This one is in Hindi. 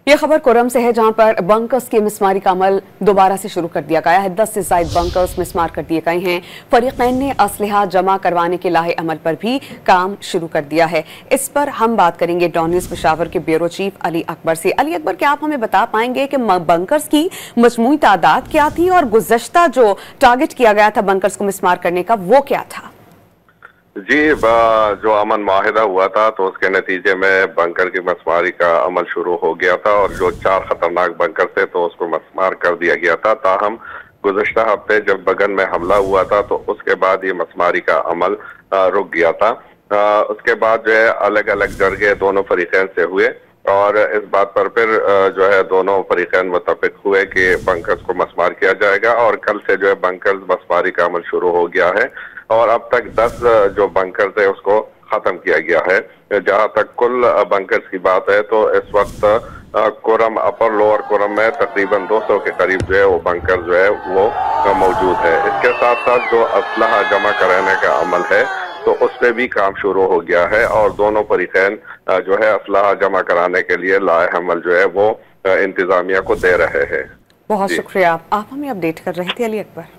ये खबर कोरम से है, जहां पर बंकर्स की मिसमारी का अमल दोबारा से शुरू कर दिया गया है। 10 से ज्यादा बंकर्स मिसमार कर दिए गए हैं। फरीकैन ने असलहा जमा करवाने के लाहे अमल पर भी काम शुरू कर दिया है। इस पर हम बात करेंगे डॉन न्यूज़ पेशावर के ब्यूरो चीफ अली अकबर से। अली अकबर, क्या आप हमें बता पाएंगे कि बंकर्स की मजमूई तादाद क्या थी और गुज़श्ता जो टारगेट किया गया था बंकर्स को मिसमार करने का, वो क्या था? जी, जो अमन माहिदा हुआ था तो उसके नतीजे में बंकर की मसमारी का अमल शुरू हो गया था और जो 4 खतरनाक बंकर थे तो उसको मसमार कर दिया गया था। ताहम गुज़श्ता हफ्ते जब बगन में हमला हुआ था तो उसके बाद ये मसमारी का अमल रुक गया था। उसके बाद जो है अलग अलग जरगे दोनों फरीकैन से हुए और इस बात पर फिर जो है दोनों फरीकैन मुत्तफिक हुए कि बंकर्स को मसमार किया जाएगा और कल से जो है बंकर्स मसमारी का अमल शुरू हो गया है और अब तक 10 जो बंकर्स है उसको खत्म किया गया है। जहां तक कुल बंकर्स की बात है तो इस वक्त कोरम अपर लोअर कोरम में तकरीबन 200 के करीब जो है वो बंकर जो है वो मौजूद है। इसके साथ साथ जो असलहा जमा कराने का अमल है तो उस पर भी काम शुरू हो गया है और दोनों फरीकैन जो है असलहा जमा कराने के लिए लाए अमल जो है वो इंतजामिया को दे रहे हैं। बहुत शुक्रिया, आप हमें अपडेट कर रहे थे अली अकबर।